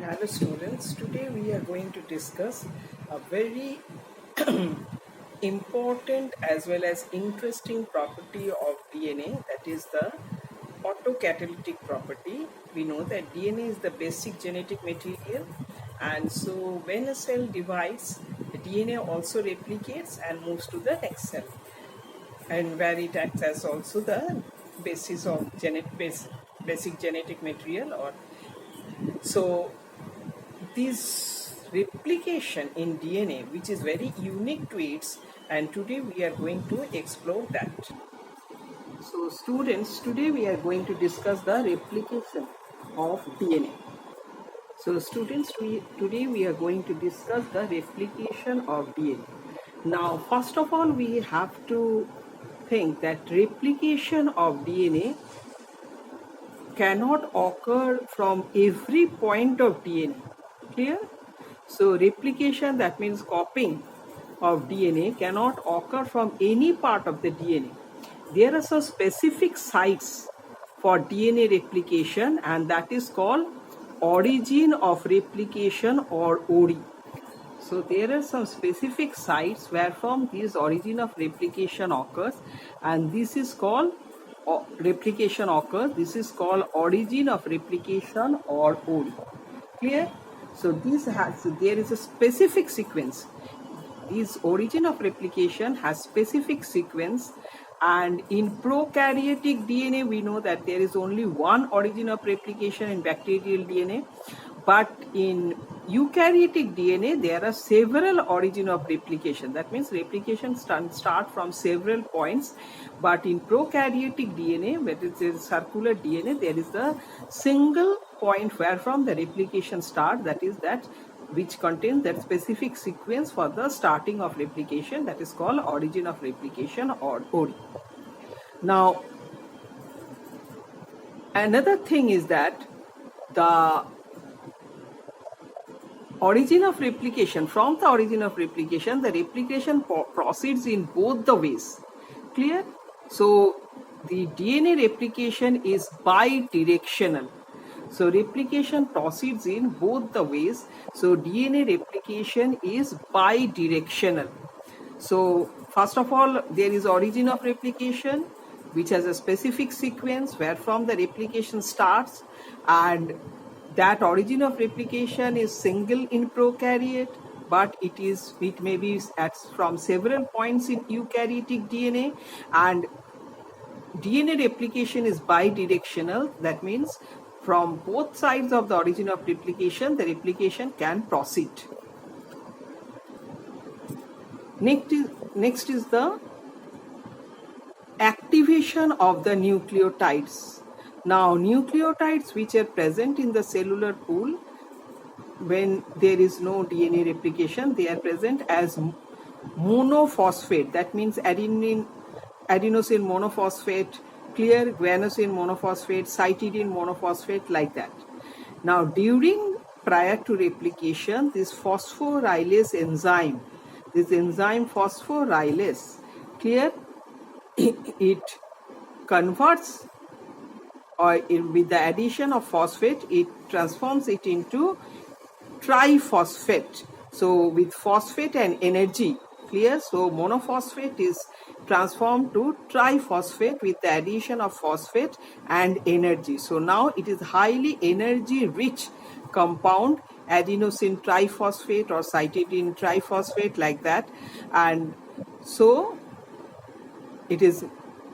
Hello students, today we are going to discuss a very important as well as interesting property of DNA, that is the autocatalytic property. We know that DNA is the basic genetic material, and so when a cell divides, the DNA also replicates and moves to the next cell, and where it acts as also the basis of basic genetic material. Or so this replication in DNA, which is very unique to its, and today we are going to explore that. So students, today we are going to discuss the replication of DNA. So students, today we are going to discuss the replication of DNA. Now, first of all, we have to think that replication of DNA cannot occur from every point of DNA. Clear? So replication, that means copying of DNA, cannot occur from any part of the DNA. There are some specific sites for DNA replication, and that is called origin of replication, or ORI. So there are some specific sites where from this origin of replication occurs, and this is called replication occurs. This is called origin of replication, or ORI. Clear? So there is a specific sequence. This origin of replication has specific sequence, and in prokaryotic DNA we know that there is only one origin of replication in bacterial DNA, but in eukaryotic DNA there are several origin of replication. That means replication start from several points, but in prokaryotic DNA, where it is circular DNA, there is the single point where from the replication start, that is that which contains that specific sequence for the starting of replication, that is called origin of replication, or ORI. Now, another thing is that the origin of replication, from the origin of replication, the replication proceeds in both the ways. Clear? So the DNA replication is bidirectional. So replication proceeds in both the ways. So DNA replication is bidirectional. So first of all, there is origin of replication, which has a specific sequence where from the replication starts, and that origin of replication is single in prokaryote, but it may be from several points in eukaryotic DNA, and DNA replication is bidirectional. That means from both sides of the origin of replication, the replication can proceed. Next is the activation of the nucleotides. Now, nucleotides which are present in the cellular pool when there is no DNA replication, they are present as monophosphate. That means adenosine monophosphate, clear, guanosine monophosphate, cytidine monophosphate, like that. Now, prior to replication, this phosphorylase enzyme, phosphorylase, clear, it converts, or with the addition of phosphate, it transforms it into triphosphate. So with phosphate and energy, clear, so monophosphate is transformed to triphosphate with the addition of phosphate and energy. So now it is highly energy rich compound, adenosine triphosphate or cytidine triphosphate, like that. And so it is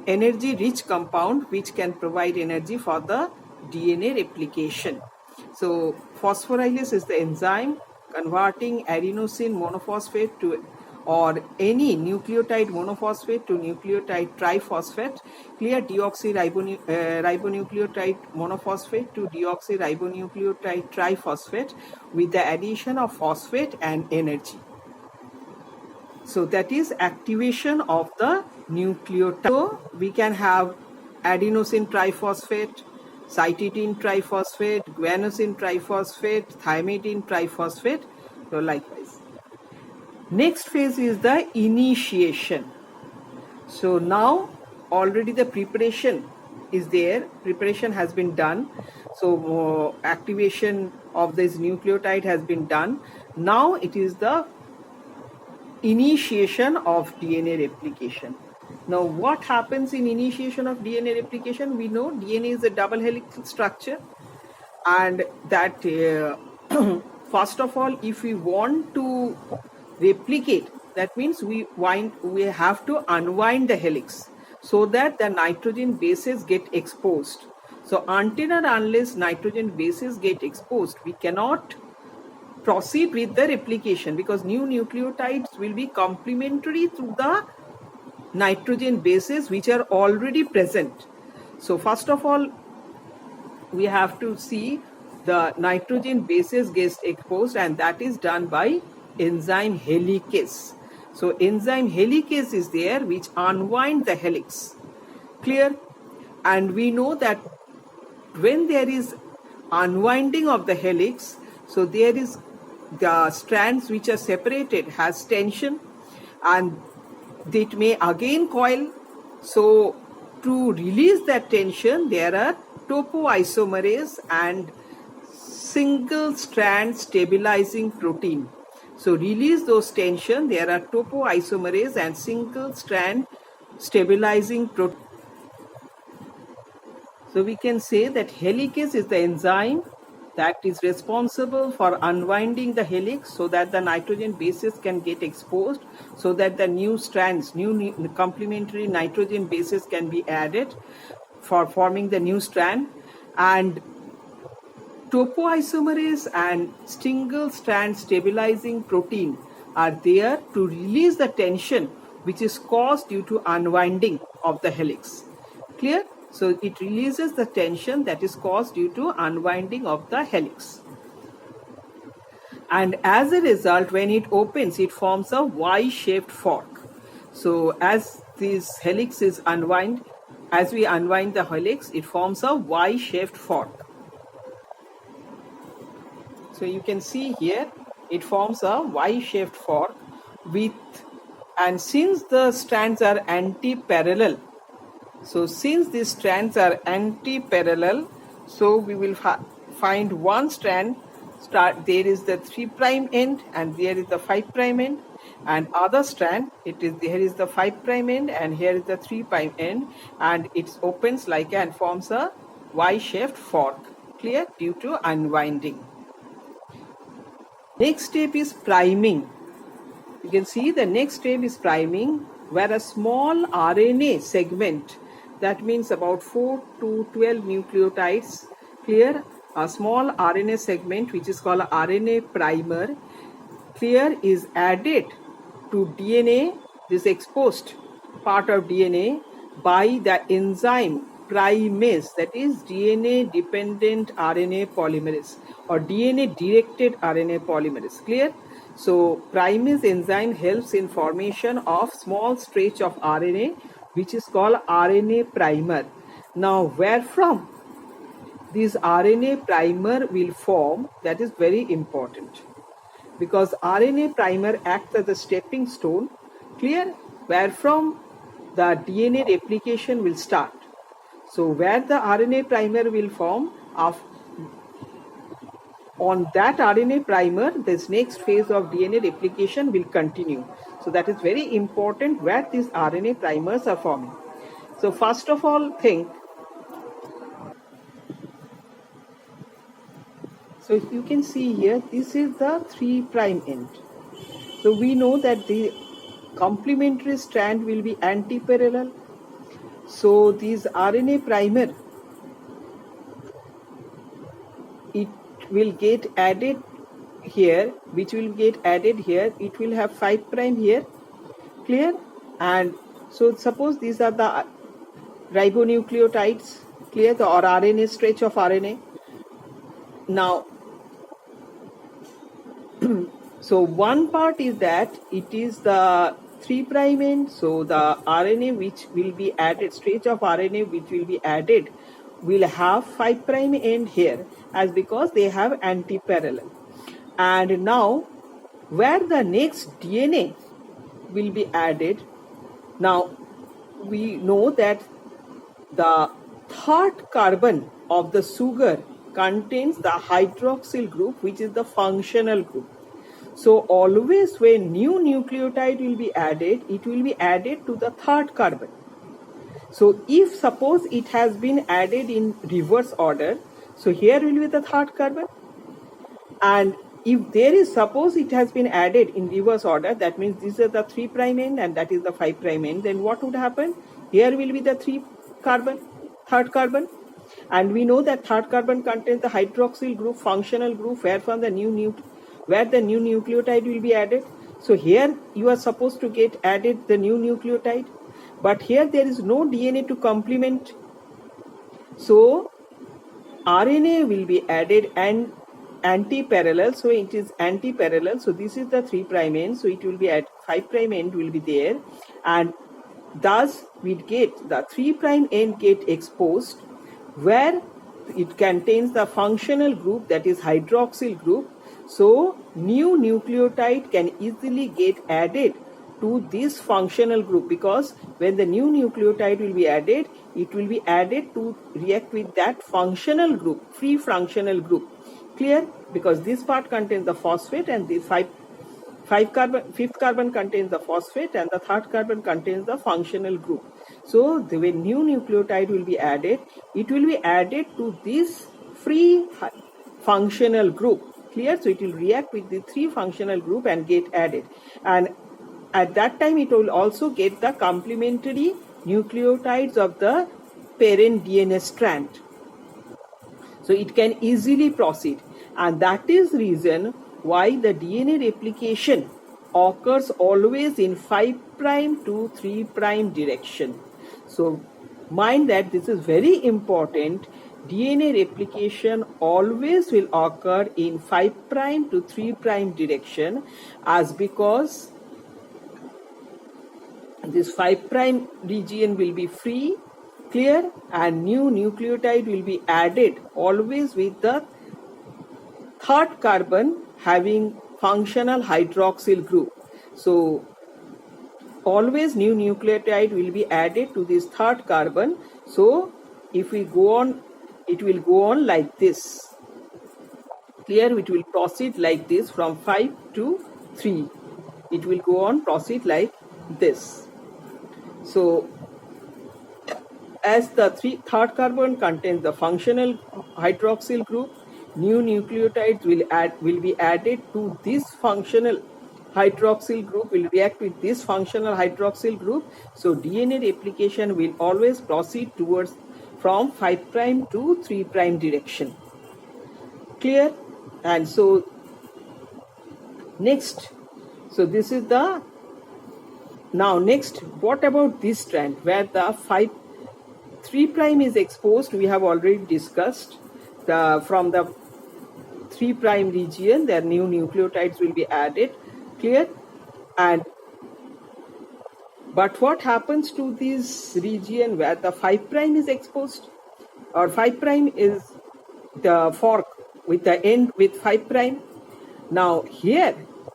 energy rich compound which can provide energy for the DNA replication. So phosphorylase is the enzyme converting adenosine monophosphate to, or any nucleotide monophosphate to nucleotide triphosphate, clear, deoxyribonucleotide monophosphate to deoxyribonucleotide triphosphate with the addition of phosphate and energy. So that is activation of the nucleotide. So we can have adenosine triphosphate, cytidine triphosphate, guanosine triphosphate, thymidine triphosphate. So likewise. Next phase is the initiation. So now already the preparation is there, preparation has been done. So activation of this nucleotide has been done. Now it is the initiation of DNA replication. Now what happens in initiation of DNA replication? We know DNA is a double helix structure, and that first of all, if we want to replicate, that means we have to unwind the helix so that the nitrogen bases get exposed. So until and unless nitrogen bases get exposed, we cannot proceed with the replication, because new nucleotides will be complementary to the nitrogen bases which are already present. So first of all, we have to see the nitrogen bases get exposed, and that is done by enzyme helicase. So enzyme helicase is there which unwind the helix. Clear? And we know that when there is unwinding of the helix, so there is the strands which are separated has tension, and it may again coil. So to release that tension, there are topoisomerase and single strand stabilizing protein. So release those tension, there are topoisomerase and single strand stabilizing protein. So we can say that helicase is the enzyme that is responsible for unwinding the helix so that the nitrogen bases can get exposed, so that the new strands, new complementary nitrogen bases can be added for forming the new strand. And topoisomerase and single strand stabilizing protein are there to release the tension which is caused due to unwinding of the helix. Clear? So it releases the tension that is caused due to unwinding of the helix. And as a result, when it opens, it forms a Y-shaped fork. So as this helix is unwind, as we unwind the helix, it forms a Y-shaped fork. So you can see here, it forms a Y-shaped fork and since the strands are anti-parallel, so since these strands are anti-parallel, so we will find one strand, there is the 3' end and there is the 5' end, and other strand, here is the 5' end and here is the 3' end, and it opens like and forms a Y-shaped fork. Clear? Due to unwinding. Next step is priming. You can see the next step is priming, where a small RNA segment, that means about 4 to 12 nucleotides, clear, a small RNA segment which is called RNA primer, clear, is added to DNA, this exposed part of DNA, by the enzyme primase, that is DNA dependent RNA polymerase or DNA directed RNA polymerase. Clear? So primase enzyme helps in formation of small stretch of RNA which is called RNA primer. Now where from this RNA primer will form, that is very important, because RNA primer acts as a stepping stone. Clear? Where from the DNA replication will start. So where the RNA primer will form, on that RNA primer, this next phase of DNA replication will continue. So that is very important, where these RNA primers are forming. So first of all, so you can see here, this is the 3' end. So we know that the complementary strand will be anti-parallel. So this RNA primer, it will get added here, which will get added here. It will have 5' here. Clear? And so suppose these are the ribonucleotides, clear, or RNA stretch of RNA. Now so one part is that it is the 3' end, so the RNA which will be added, stretch of RNA which will be added, will have 5' end here, as because they have anti-parallel. And now where the next DNA will be added, now we know that the third carbon of the sugar contains the hydroxyl group, which is the functional group. So always when new nucleotide will be added, it will be added to the third carbon. So if suppose it has been added in reverse order, so here will be the third carbon, and if there is, suppose it has been added in reverse order, that means this is the 3' end and that is the 5' end, then what would happen? Here will be the third carbon, and we know that third carbon contains the hydroxyl group, functional group, where the new nucleotide will be added. So here you are supposed to get added the new nucleotide, but here there is no DNA to complement. So RNA will be added and anti-parallel, so it is anti-parallel. So this is the 3' end, so it will be at 5' end will be there, and thus we get the 3' end get exposed, where it contains the functional group, that is hydroxyl group. So new nucleotide can easily get added to this functional group, because when the new nucleotide will be added, it will be added to react with that functional group, free functional group. Clear? Because this part contains the phosphate, and the fifth carbon contains the phosphate, and the third carbon contains the functional group. So when new nucleotide will be added, it will be added to this free functional group. Clear? So it will react with the 3 functional group and get added, and at that time it will also get the complementary nucleotides of the parent DNA strand. So it can easily proceed, and that is reason why the DNA replication occurs always in 5' to 3' direction. So mind that this is very important. DNA replication always will occur in 5' to 3' direction, as because this 5' region will be free. Clear? And new nucleotide will be added always with the third carbon having functional hydroxyl group. So always new nucleotide will be added to this third carbon. So if we go on, it will go on like this. Clear? It will proceed like this from 5 to 3. It will go on, proceed like this. So as the third carbon contains the functional hydroxyl group, new nucleotides will be added to this functional hydroxyl group, will react with this functional hydroxyl group. So DNA replication will always proceed towards from 5' to 3' direction. Clear? And so next, so this is the, now next, what about this strand where the 3' is exposed? We have already discussed from the 3' region, their new nucleotides will be added. Clear? And but what happens to this region where the 5' is exposed, or 5' is the fork with the end with 5'? Now here,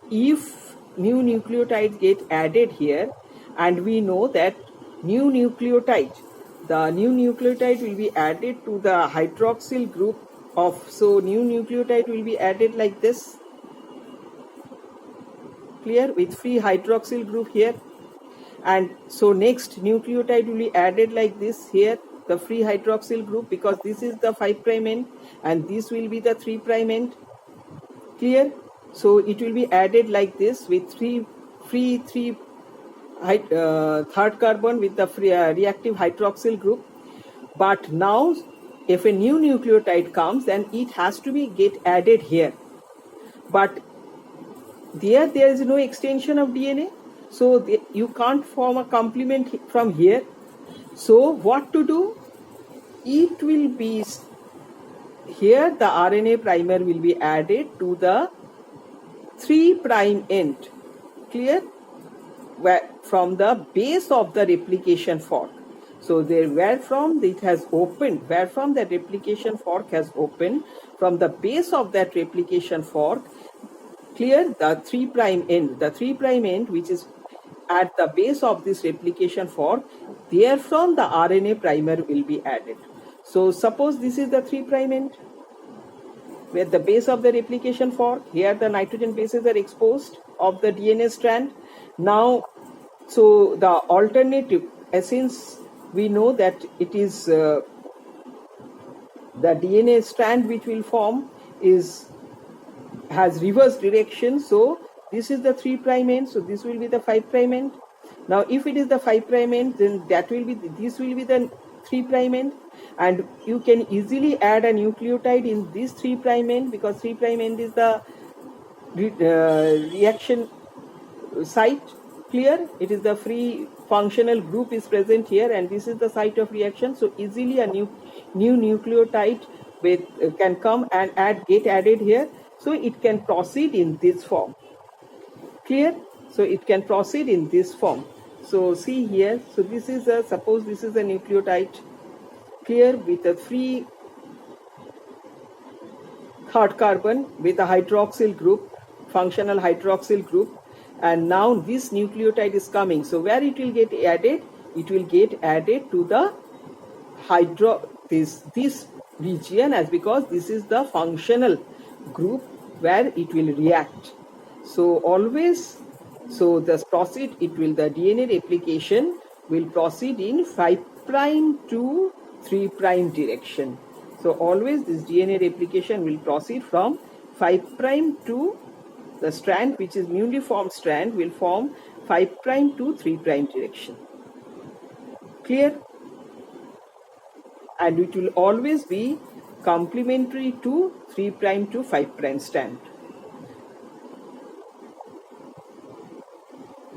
if new nucleotides get added here, and we know that new nucleotide will be added to the hydroxyl group of, so new nucleotide will be added like this. Clear? With free hydroxyl group here. And so next nucleotide will be added like this here, the free hydroxyl group, because this is the 5' end and this will be the 3' end. Clear? So it will be added like this with third carbon with the free, reactive hydroxyl group. But now if a new nucleotide comes, then it has to be get added here. But there is no extension of DNA, so you can't form a complement from here. So what to do? It will be here, the RNA primer will be added to the 3' end. Clear? Where from the base of the replication fork. So there, where from it has opened, where from the replication fork has opened, from the base of that replication fork. Clear? The 3' end, which is at the base of this replication fork, therefrom the RNA primer will be added. So suppose this is the 3' end where the base of the replication fork, here the nitrogen bases are exposed of the DNA strand. Now, so the alternative, since we know that it is the DNA strand which will form has reverse direction, so this is the 3' end, so this will be the 5' end. Now if it is the 5' end, then this will be the 3' end, and you can easily add a nucleotide in this 3' end, because 3' end is the reaction site. Clear? It is the free functional group is present here, and this is the site of reaction. So easily a new nucleotide with can come and get added here. So it can proceed in this form. Clear? So it can proceed in this form. So see here. So this is suppose this is a nucleotide. Clear? With a free third carbon with a hydroxyl group, functional hydroxyl group. And now this nucleotide is coming. So where it will get added? It will get added to the this region, as because this is the functional group where it will react. So always, so the DNA replication will proceed in 5' to 3' direction. So always this DNA replication will proceed from 5' to the strand, which is newly formed strand, will form 5' to 3' direction. Clear? And it will always be complementary to 3' to 5' strand.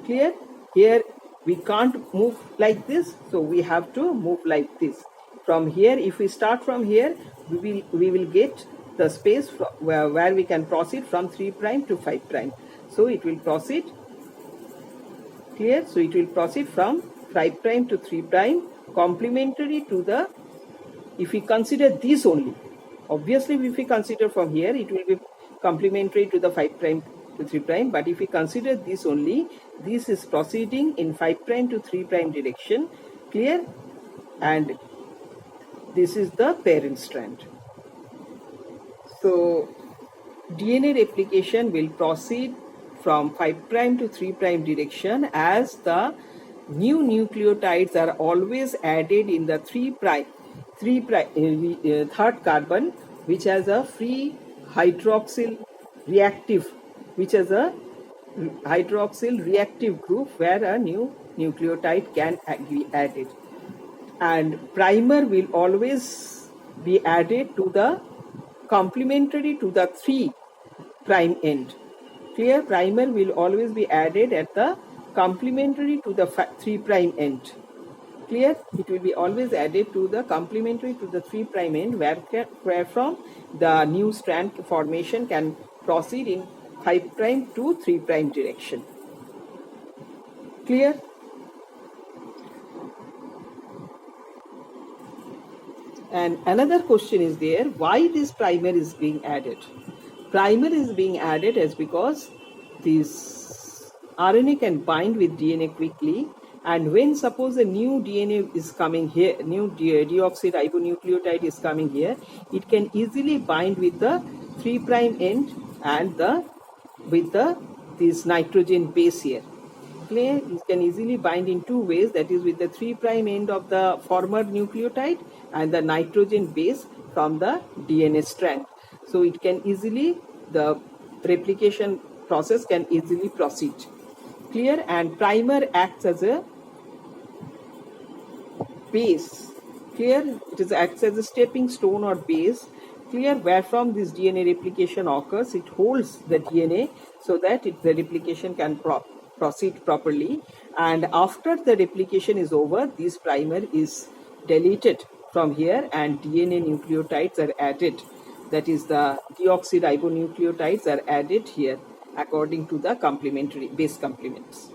Clear? Here we can't move like this, so we have to move like this. From here, if we start from here, we will get the space where we can proceed from 3' to 5'. So it will proceed. Clear? So it will proceed from 5' to 3', complementary to the, if we consider this only, obviously if we consider from here, it will be complementary to the 5' to 3', but if we consider this only, this is proceeding in 5' to 3' direction. Clear? And this is the parent strand. So DNA replication will proceed from 5' to 3' direction, as the new nucleotides are always added in the third carbon, which has a free hydroxyl reactive, group where a new nucleotide can be added. And primer will always be added to the complementary to the 3' end. Clear? Primer will always be added at the complementary to the 3' end. Clear? It will be always added to the complementary to the 3' end, where from the new strand formation can proceed in 5' to 3' direction. Clear? And another question is there, why this primer is being added? Primer is being added as because this RNA can bind with DNA quickly, and when suppose a new DNA is coming here, new deoxyribonucleotide is coming here, it can easily bind with the 3' end and this nitrogen base here. Clear? It can easily bind in two ways, that is with the 3' end of the former nucleotide and the nitrogen base from the DNA strand. So it can easily, the replication process can easily proceed. Clear? And primer acts as a base. Clear? It acts as a stepping stone or base. Clear? Where from this DNA replication occurs, it holds the DNA so that the replication can proceed properly. And after the replication is over, this primer is deleted from here and DNA nucleotides are added. That is, the deoxyribonucleotides are added here according to the complementary base complements.